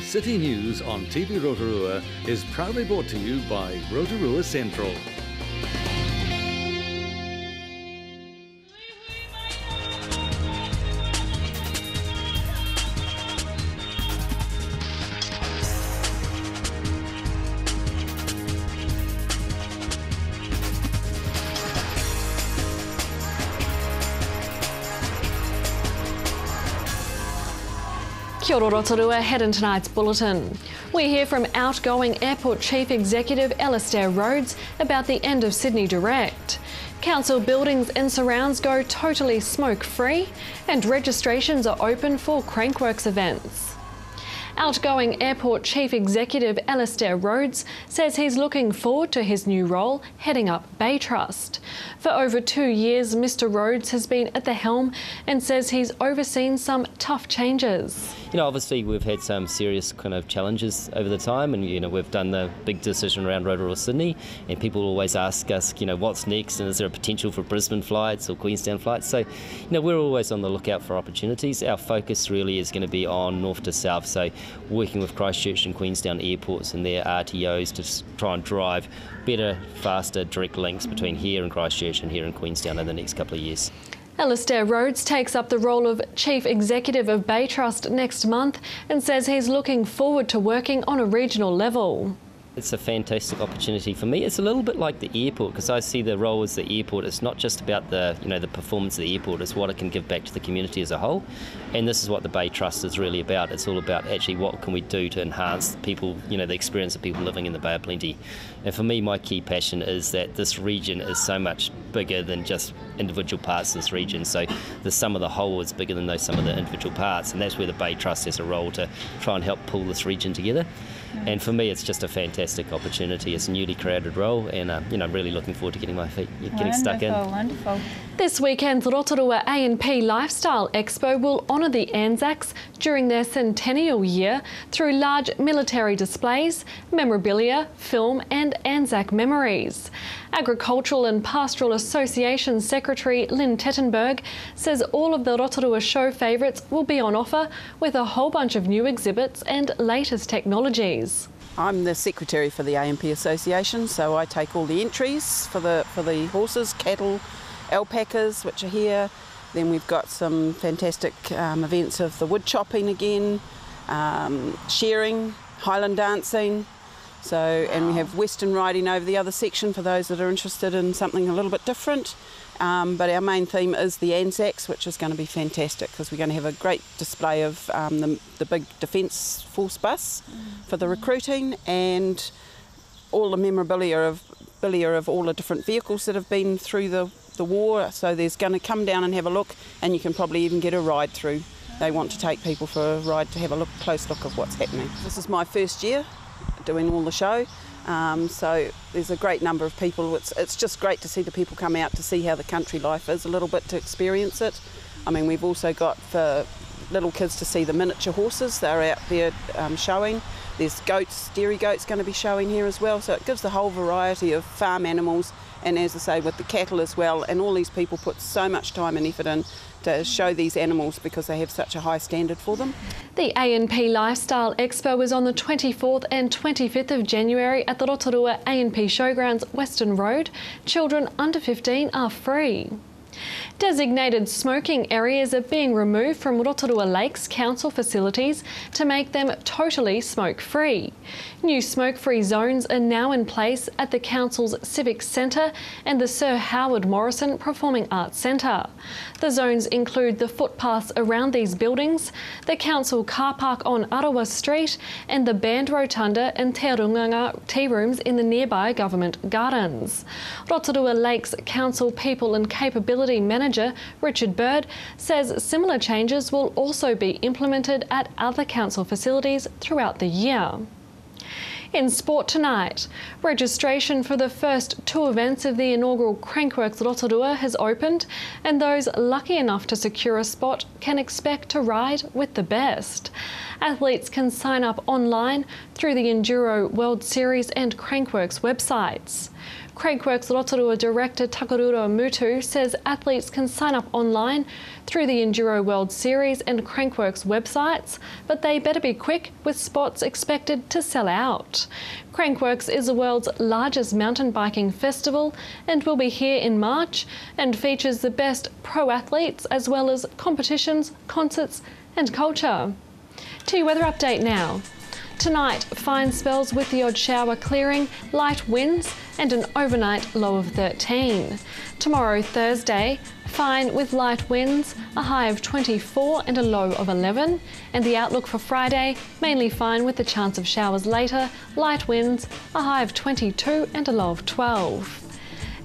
City News on TV Rotorua is proudly brought to you by Rotorua Central. Kia ora Rotorua, head in tonight's bulletin. We hear from outgoing Airport Chief Executive Alastair Rhodes about the end of Sydney Direct. Council buildings and surrounds go totally smoke-free, and registrations are open for Crankworks events. Outgoing Airport Chief Executive Alastair Rhodes says he's looking forward to his new role heading up Bay Trust. For over 2 years, Mr Rhodes has been at the helm and says he's overseen some tough changes. Obviously we've had some serious kind of challenges over the time, and we've done the big decision around Rotorua Sydney, and people always ask us, what's next, and is there a potential for Brisbane flights or Queenstown flights? So, we're always on the lookout for opportunities. Our focus really is going to be on north to south, so working with Christchurch and Queenstown airports and their RTOs to try and drive better, faster, direct links between here and Christchurch and here in Queenstown in the next couple of years. Alastair Rhodes takes up the role of Chief Executive of Bay Trust next month and says he's looking forward to working on a regional level. It's a fantastic opportunity for me. It's a little bit like the airport, because I see the role as the airport. It's not just about the performance of the airport, it's what it can give back to the community as a whole. And this is what the Bay Trust is really about. It's all about actually what can we do to enhance people, the experience of people living in the Bay of Plenty. And for me, my key passion is that this region is so much bigger than just individual parts of this region. So the sum of the whole is bigger than some of the individual parts, and that's where the Bay Trust has a role to try and help pull this region together. And for me, it's just a fantastic opportunity. It's a newly created role, and I'm really looking forward to getting my feet, getting stuck in. Wonderful. This weekend's Rotorua A&P Lifestyle Expo will honour the Anzacs during their centennial year through large military displays, memorabilia, film and Anzac memories. Agricultural and Pastoral Association Secretary Lynn Tettenberg says all of the Rotorua show favourites will be on offer with a whole bunch of new exhibits and latest technologies. I'm the secretary for the A&P Association, so I take all the entries for the horses, cattle, alpacas, which are here. Then we've got some fantastic events of the wood chopping again, shearing, Highland dancing. And we have Western riding over the other section for those that are interested in something a little bit different. But our main theme is the Anzacs, which is going to be fantastic because we're going to have a great display of the big Defence Force bus for the recruiting, and all the memorabilia of all the different vehicles that have been through the war. So there's going to come down and have a look, and you can probably even get a ride through. They want to take people for a ride to have a close look of what's happening. This is my first year doing all the show, so there's a great number of people. It's just great to see the people come out to see how the country life is a little bit, to experience it. We've also got for little kids to see the miniature horses. They're out there showing. There's goats, dairy goats going to be showing here as well, so it gives the whole variety of farm animals, and as I say, with the cattle as well. And all these people put so much time and effort in to show these animals because they have such a high standard for them. The A&P Lifestyle Expo is on the 24th and 25th of January at the Rotorua A&P Showgrounds, Western Road. Children under 15 are free. Designated smoking areas are being removed from Rotorua Lakes Council facilities to make them totally smoke-free. New smoke-free zones are now in place at the Council's Civic Centre and the Sir Howard Morrison Performing Arts Centre. The zones include the footpaths around these buildings, the Council car park on Arawa Street, and the Band Rotunda and Te Runganga tea rooms in the nearby Government Gardens. Rotorua Lakes Council People and Capability Manager Richard Bird says similar changes will also be implemented at other council facilities throughout the year. In sport tonight, registration for the first two events of the inaugural Crankworks Rotorua has opened, and those lucky enough to secure a spot can expect to ride with the best. Athletes can sign up online through the Enduro World Series and Crankworks websites. Craigworks Rotorua Director Takarura Mutu says athletes can sign up online through the Enduro World Series and Craigworks websites, but they better be quick with spots expected to sell out. Craigworks is the world's largest mountain biking festival and will be here in March and features the best pro athletes as well as competitions, concerts and culture. To your weather update now. Tonight, fine spells with the odd shower clearing, light winds and an overnight low of 13. Tomorrow, Thursday, fine with light winds, a high of 24 and a low of 11. And the outlook for Friday, mainly fine with the chance of showers later, light winds, a high of 22 and a low of 12.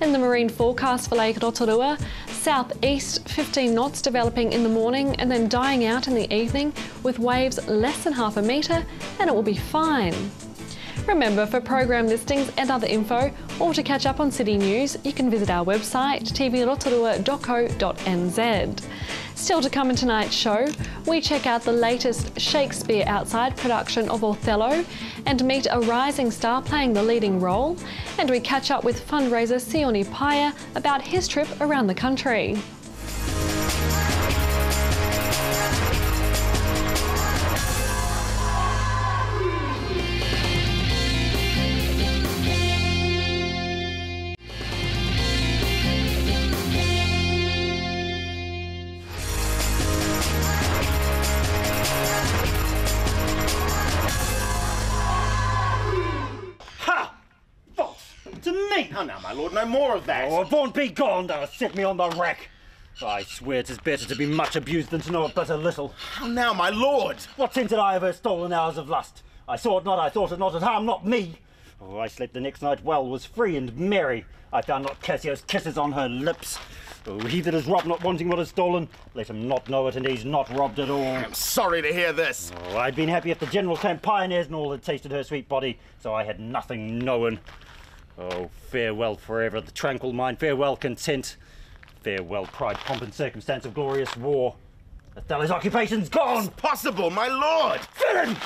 In the marine forecast for Lake Rotorua, southeast 15 knots developing in the morning and then dying out in the evening with waves less than half a metre, and it will be fine. Remember, for program listings and other info, or to catch up on city news, you can visit our website tvrotorua.co.nz. Still to come in tonight's show, we check out the latest Shakespeare Outside production of Othello and meet a rising star playing the leading role, and we catch up with fundraiser Sione Paya about his trip around the country. Oh, now, my lord, no more of that. Oh, avaunt be gone, thou set me on the rack. I swear 'tis better to be much abused than to know it but a little. How now, my lord? What sense had I of her stolen hours of lust? I saw it not, I thought it not, it harmed not me. Oh, I slept the next night well, was free and merry. I found not Cassio's kisses on her lips. Oh, he that is robbed not wanting what is stolen, let him not know it, and he's not robbed at all. I'm sorry to hear this. Oh, I'd been happy if the general camp pioneers and all had tasted her sweet body, so I had nothing known. Oh, farewell forever, the tranquil mind, farewell content, farewell pride, pomp and circumstance of glorious war. Othello's occupation's gone! It's possible, my lord! Villain!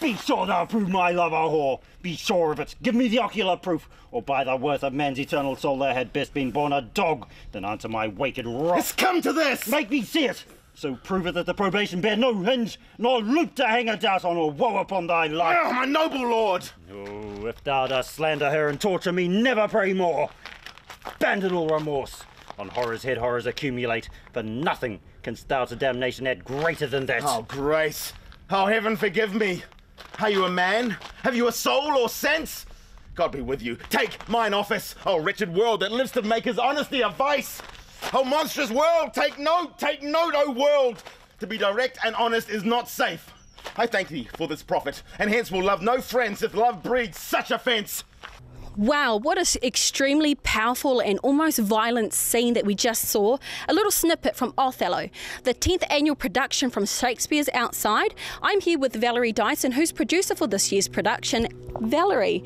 Be sure thou approve my love a whore. Be sure of it. Give me the ocular proof, or by the worth of man's eternal soul thou had best been born a dog than answer my waked wrath. It's come to this! Make me see it! So prove it that the probation bear no hinge, nor loop to hang a doubt on, or woe upon thy life. Oh, my noble lord! Oh, if thou dost slander her and torture me, never pray more. Abandon all remorse. On horror's head horrors accumulate, for nothing canst thou to damnation add greater than that. Oh, grace! Oh, heaven forgive me! Are you a man? Have you a soul or sense? God be with you. Take mine office, oh wretched world that lives to make his honesty a vice! Oh, monstrous world, take note, oh world! To be direct and honest is not safe. I thank thee for this profit, and hence will love no friends if love breeds such offence. Wow, what an extremely powerful and almost violent scene that we just saw. A little snippet from Othello, the 10th annual production from Shakespeare's Outside. I'm here with Valerie Dyson, who's producer for this year's production. Valerie,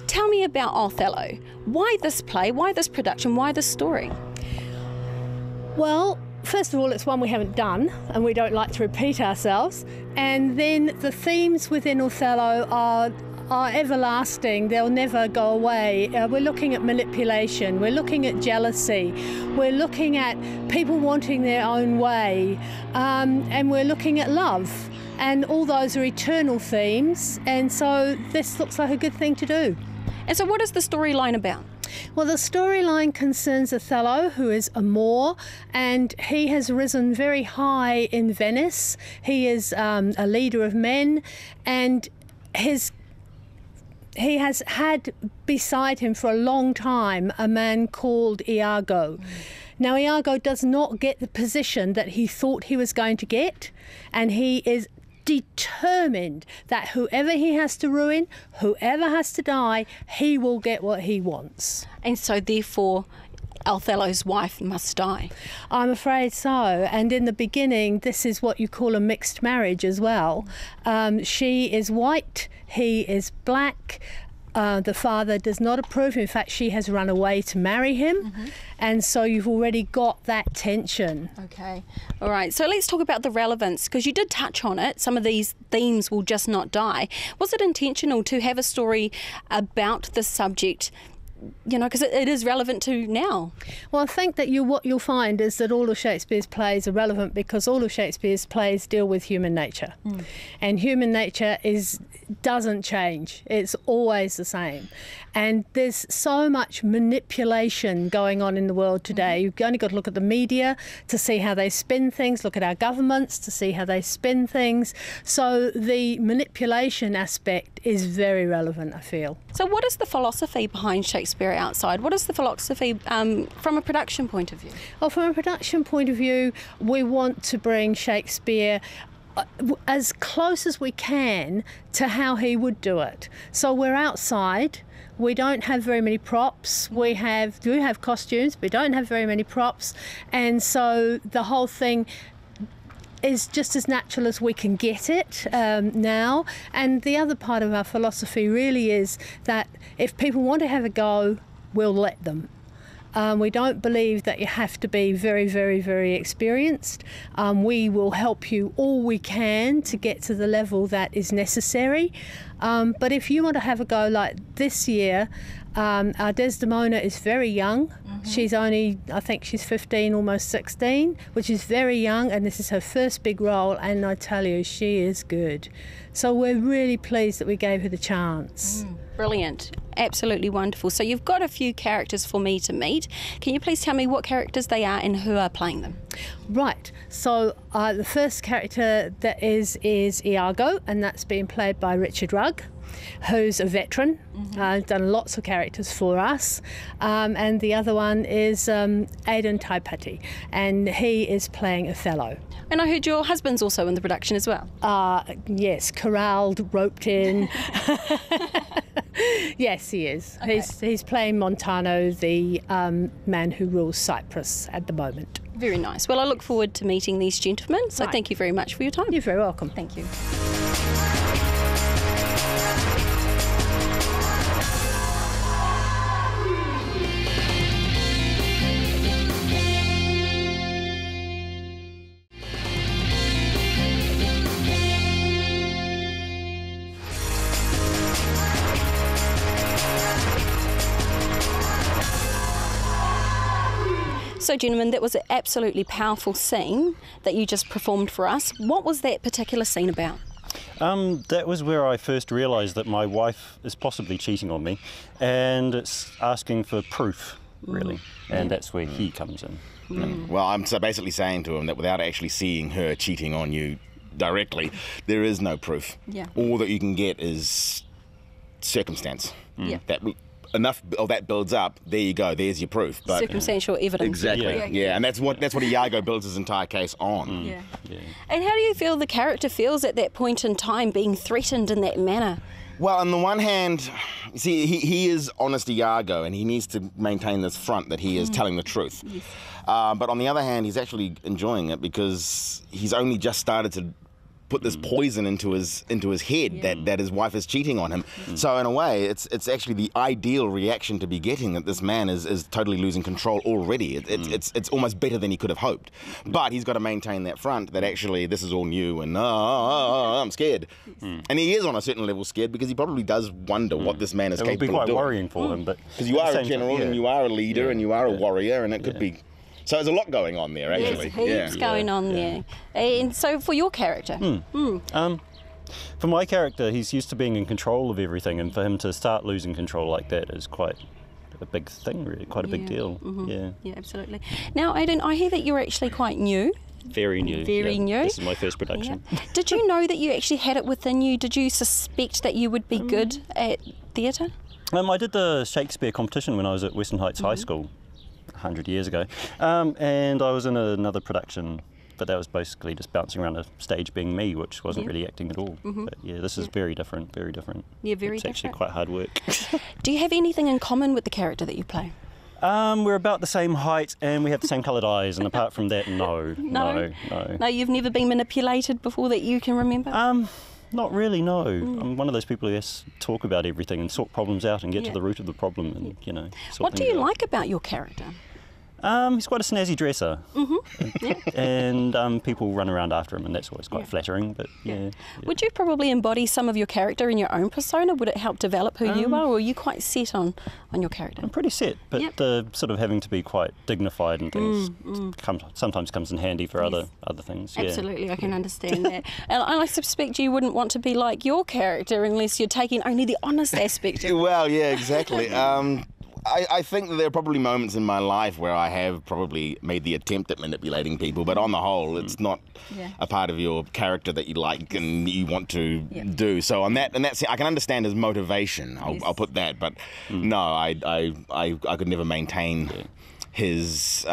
tell me about Othello. Why this play, why this production, why this story? Well, first of all, it's one we haven't done and we don't like to repeat ourselves. And then the themes within Othello are everlasting. They'll never go away. We're looking at manipulation. We're looking at jealousy. We're looking at people wanting their own way. And we're looking at love. And all those are eternal themes. And so this looks like a good thing to do. And so what is the storyline about? Well, the storyline concerns Othello, who is a Moor, and he has risen very high in Venice. He is a leader of men, and he has had beside him for a long time a man called Iago. Now, Iago does not get the position that he thought he was going to get, and he is determined that whoever he has to ruin, whoever has to die, he will get what he wants. And so therefore Othello's wife must die. I'm afraid so. And in the beginning, this is what you call a mixed marriage as well. She is white, he is black. The father does not approve. In fact, she has run away to marry him. And so you've already got that tension. Okay. All right. So let's talk about the relevance, because you did touch on it. Some of these themes will just not die. Was it intentional to have a story about the subject you know, because it is relevant to now. Well, I think that what you'll find is that all of Shakespeare's plays are relevant because all of Shakespeare's plays deal with human nature. And human nature doesn't change. It's always the same. And there's so much manipulation going on in the world today. You've only got to look at the media to see how they spin things, look at our governments to see how they spin things. So the manipulation aspect is very relevant, I feel. So what is the philosophy behind Shakespeare Outside? What is the philosophy from a production point of view? Well, from a production point of view, we want to bring Shakespeare as close as we can to how he would do it. So we're outside. We don't have very many props. We do have costumes, but we don't have very many props. And so the whole thing is just as natural as we can get it now. And the other part of our philosophy really is that if people want to have a go, we'll let them. We don't believe that you have to be very, very, very experienced. We will help you all we can to get to the level that is necessary. But if you want to have a go like this year, our Desdemona is very young. She's only, I think she's 15, almost 16, which is very young, and this is her first big role, and I tell you, she is good. So we're really pleased that we gave her the chance. Brilliant. Absolutely wonderful. So you've got a few characters for me to meet. Can you please tell me what characters they are and who are playing them? Right. So the first character that is Iago, and that's being played by Richard Rugg, who's a veteran, done lots of characters for us. And the other one is Aidan Taipati, and he is playing Othello. And I heard your husband's also in the production as well. Yes, corralled, roped in. Yes, he is. Okay. He's playing Montano, the man who rules Cyprus at the moment. Very nice. Well, I look forward to meeting these gentlemen, so thank you very much for your time. You're very welcome. Thank you. So, gentlemen, that was an absolutely powerful scene that you just performed for us. What was that particular scene about? That was where I first realised that my wife is possibly cheating on me, and it's asking for proof, really, and that's where he comes in. Well, I'm so basically saying to him that without actually seeing her cheating on you directly, there is no proof. Yeah. All that you can get is circumstance. Yeah. That enough of that builds up. There you go. There's your proof. But circumstantial evidence. Exactly. Yeah. And that's what Iago builds his entire case on. Yeah. And how do you feel the character feels at that point in time, being threatened in that manner? Well, on the one hand, see, he is honest Iago, and he needs to maintain this front that he is telling the truth. Yes. But on the other hand, he's actually enjoying it because he's only just started to put this poison into his head that his wife is cheating on him. So in a way, it's actually the ideal reaction to be getting, that this man is totally losing control already. It's almost better than he could have hoped. But he's got to maintain that front that actually this is all new and I'm scared. And he is on a certain level scared because he probably does wonder what this man is capable of doing. It would be quite worrying for him, but because you are a general and you are a leader and you are a warrior, and it could be. So there's a lot going on there, actually. Yes, heaps going on there. And so for your character? For my character, he's used to being in control of everything, and for him to start losing control like that is quite a big thing, really, quite a big deal. Yeah, absolutely. Now, Aidan, I hear that you're actually quite new. Very new. Very new. This is my first production. Yeah. Did you know that you actually had it within you? Did you suspect that you would be good at theatre? I did the Shakespeare competition when I was at Western Heights High School 100 years ago, and I was in another production, but that was basically just bouncing around a stage being me, which wasn't really acting at all. But this is very different. Yeah, very different. It's actually quite hard work. Do you have anything in common with the character that you play? We're about the same height and we have the same coloured eyes, and apart from that, no. No, you've never been manipulated before that you can remember? Not really, no. I'm one of those people who has to talk about everything and sort problems out and get to the root of the problem and, sort What do you things out. like about your character? He's quite a snazzy dresser, and people run around after him, and that's always quite flattering. But yeah. Would you probably embody some of your character in your own persona? Would it help develop who you are, or are you quite set on your character? I'm pretty set, but the sort of having to be quite dignified and things sometimes comes in handy for other things. Absolutely, I can understand that. And I suspect you wouldn't want to be like your character unless you're taking only the honest aspect of it. Well, yeah, exactly. I think that there are probably moments in my life where I have probably made the attempt at manipulating people, but on the whole, it's not a part of your character that you like and you want to do. So on that, and that's, I can understand his motivation. I'll put that, but no, I could never maintain his.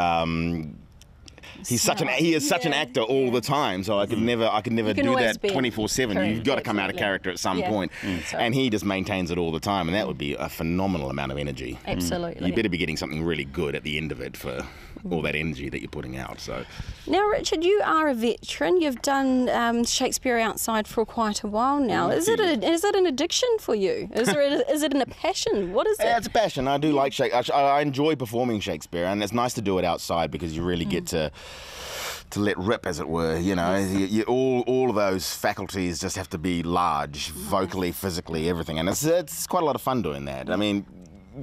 He is such an actor all the time, so I could never do that 24/7. You've got to come out of character at some point, and he just maintains it all the time, and that would be a phenomenal amount of energy. Absolutely. You better be getting something really good at the end of it for all that energy that you're putting out. So now, Richard, you are a veteran. You've done Shakespeare outside for quite a while now. Is it an addiction for you? Is it a passion? What is it? Yeah, it's a passion. I do like Shakespeare. I enjoy performing Shakespeare, and it's nice to do it outside because you really get to let rip, as it were. You know, all of those faculties just have to be large, vocally, physically, everything, and it's quite a lot of fun doing that. I mean,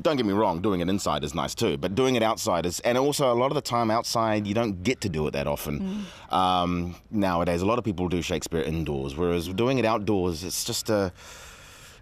don't get me wrong, doing it inside is nice too, but doing it outside is, and also a lot of the time outside you don't get to do it that often. Nowadays, a lot of people do Shakespeare indoors, whereas doing it outdoors, it's just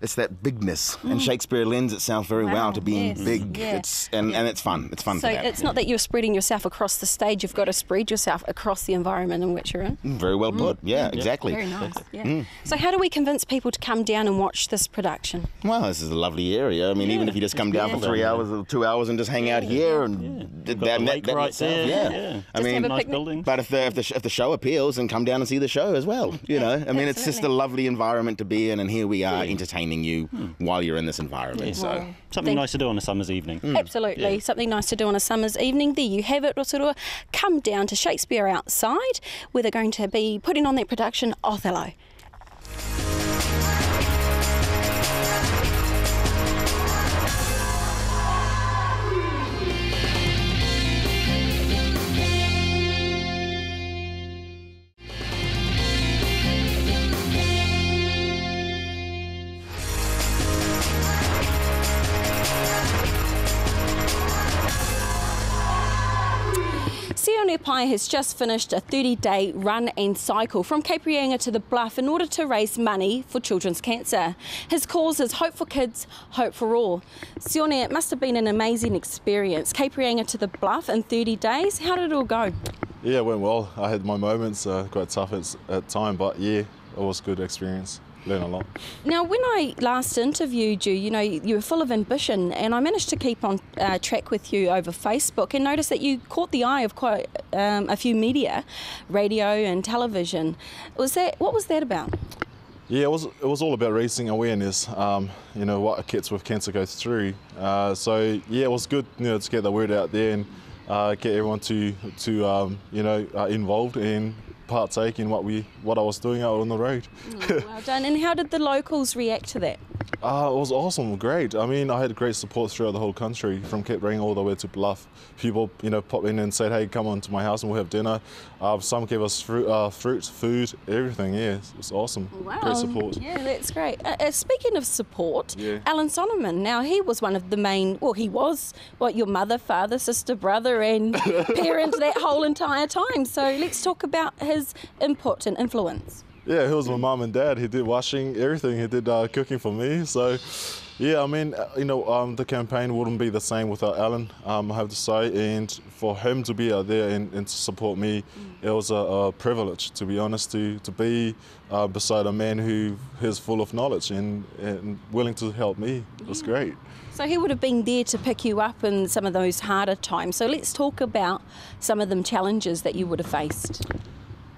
it's that bigness, and Shakespeare lends itself very well to being big. Yeah. And it's fun. It's fun. So for that. it's not that you're spreading yourself across the stage. You've got to spread yourself across the environment in which you're in. Very well put. Yeah, exactly. Very nice. Yeah. So how do we convince people to come down and watch this production? Well, this is a lovely area. I mean, even if you just come down for 3 hours or 2 hours and just hang out here, and that right there. I mean, nice building. But if the show appeals, then come down and see the show as well. You know, I mean, it's just a lovely environment to be in, and here we are entertaining you while you're in this environment. So something nice to do on a summer's evening. Absolutely, something nice to do on a summer's evening. There you have it, Rotorua. Come down to Shakespeare outside, where they're going to be putting on their production Othello. Sione Pai has just finished a 30-day run and cycle from Cape Reinga to the Bluff in order to raise money for children's cancer. His cause is Hope for Kids, Hope for All. Sione, it must have been an amazing experience. Cape Reinga to the Bluff in 30 days. How did it all go? Yeah, it went well. I had my moments, quite tough at time, but yeah, it was a good experience. Learn a lot. Now, when I last interviewed you, you know, you were full of ambition, and I managed to keep on track with you over Facebook and noticed that you caught the eye of quite a few media, radio and television. What was that about? Yeah, it was all about raising awareness, you know, what kids with cancer go through. So yeah, it was good, you know, to get the word out there and get everyone to you know, involved and partake in what I was doing out on the road. Well done. And how did the locals react to that? It was awesome, great. I mean, I had great support throughout the whole country, from Cape Reinga all the way to Bluff. People, you know, popped in and said, hey, come on to my house and we'll have dinner. Some gave us fruit, food, everything. Yeah, it's awesome. Wow. Great support. Yeah, that's great. Speaking of support, Alan Sonneman, now he was one of the main, well, he was, your mother, father, sister, brother and parent that whole entire time. So let's talk about his input and influence. Yeah, he was my mum and dad. He did washing, everything. He did cooking for me. So, yeah, I mean, you know, the campaign wouldn't be the same without Alan, I have to say. And for him to be out there and to support me, it was a privilege, to be honest, to be beside a man who is full of knowledge and willing to help me. It was great. So he would have been there to pick you up in some of those harder times. So let's talk about some of them challenges that you would have faced.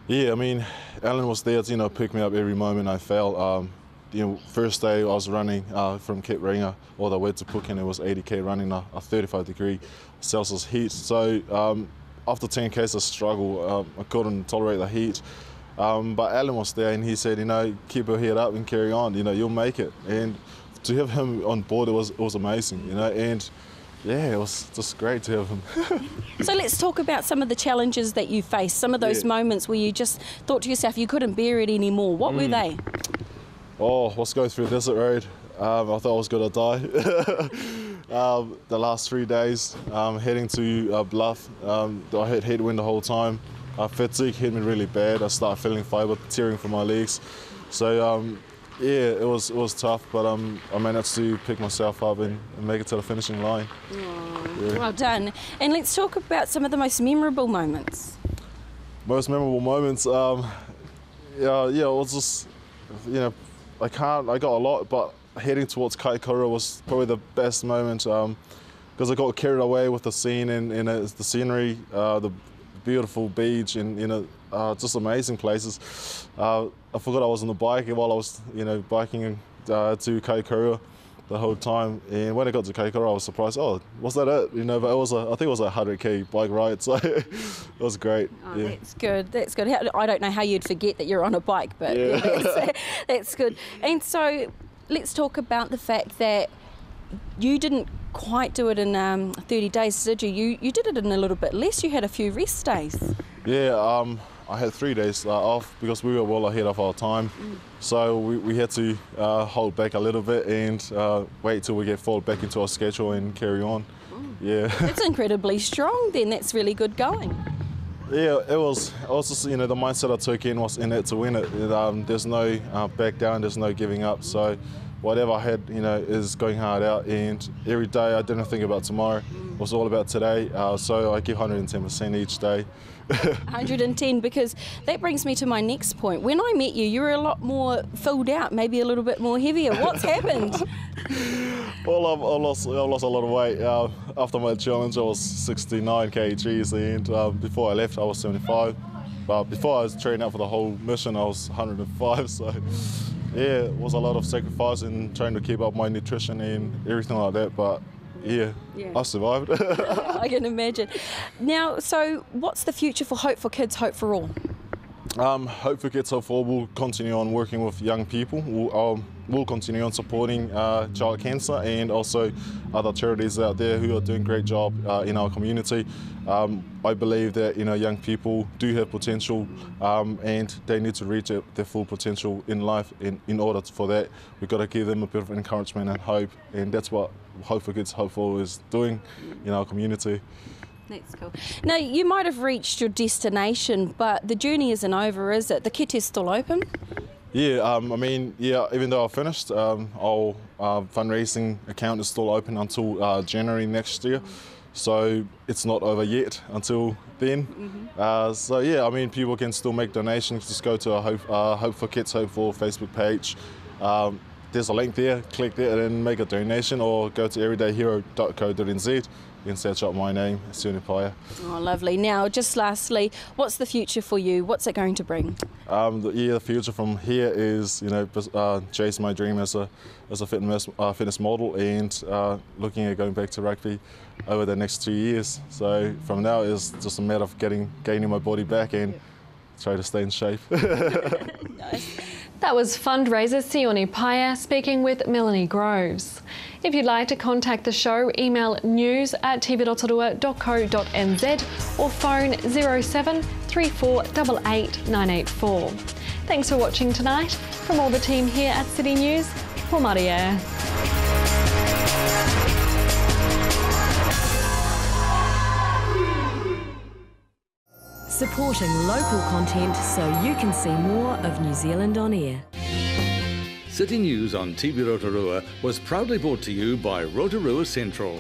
Yeah, I mean, Alan was there to, you know, pick me up every moment I fell. You know, first day I was running from Cape Reinga all the way to Puken. It was 80k running a 35-degree Celsius heat. So after 10 k's I struggled. I couldn't tolerate the heat. But Alan was there and he said, you know, keep your head up and carry on. You know, you'll make it. And to have him on board, it was amazing. You know, and yeah, it was just great to have him. So let's talk about some of the challenges that you faced, some of those moments where you just thought to yourself you couldn't bear it anymore. What were they? Oh, was going through Desert Road. I thought I was going to die. The last 3 days, heading to Bluff, I had headwind the whole time. Fatigue hit me really bad. I started feeling fibre tearing from my legs. So yeah, it was tough, but I managed to pick myself up and make it to the finishing line. Yeah. Well done. And let's talk about some of the most memorable moments. Most memorable moments, yeah, it was just, you know, I got a lot, but heading towards Kaikoura was probably the best moment because I got carried away with the scene and the scenery, the beautiful beach, and just amazing places. I forgot I was on the bike while I was biking to Kaikoura the whole time, and when I got to Kaikoura I was surprised. Oh, was that it? But it was I think it was a 100k bike ride, so it was great. Oh, yeah. That's good. I don't know how you'd forget that you're on a bike, but that's good. And so let's talk about the fact that you didn't quite do it in 30 days, did you? You did it in a little bit less. You had a few rest days. Yeah, I had 3 days off because we were well ahead of our time. So we had to hold back a little bit and wait till we get fall back into our schedule and carry on. Yeah. That's incredibly strong then. That's really good going. Yeah, it was just, the mindset I took in was in it to win it. There's no back down, there's no giving up. So whatever I had, is going hard out, and every day I didn't think about tomorrow. It was all about today. So I give 110% each day. 110, because that brings me to my next point. When I met you, you were a lot more filled out, maybe a little bit more heavier. What's happened? Well, I lost a lot of weight. After my challenge, I was 69 kgs, and before I left, I was 75. But before I was training out for the whole mission, I was 105. So, yeah, it was a lot of sacrifice in trying to keep up my nutrition and everything like that. But yeah, I survived. I can imagine. Now, so what's the future for Hope for Kids, Hope for All? Hope for Kids, Hope for All will continue on working with young people. We'll continue on supporting child cancer and also other charities out there who are doing a great job in our community. I believe that young people do have potential and they need to reach their full potential in life. In order for that, we've got to give them a bit of encouragement and hope, and that's what Hope for Kids, Hope for All is doing in our community. That's cool. Now, you might have reached your destination, but the journey isn't over, is it? The kit is still open? Yeah, even though I finished, our fundraising account is still open until January next year. So it's not over yet until then. So yeah, people can still make donations. Just go to our Hope for Kids, Hope for All Facebook page. There's a link there, click there and make a donation, or go to everydayhero.co.nz and search up my name, Sunipaya. Oh, lovely. Now, just lastly, what's the future for you? What's it going to bring? The future from here is, chase my dream as a fitness model and looking at going back to rugby over the next 2 years. So from now it's just a matter of gaining my body back and try to stay in shape. Nice. That was fundraiser Sione Paya speaking with Melanie Groves. If you'd like to contact the show, email news@tv-rotorua.co.nz or phone 07 3488 984. Thanks for watching tonight. From all the team here at City News, for Maria. Supporting local content so you can see more of New Zealand on air. City News on TV Rotorua was proudly brought to you by Rotorua Central.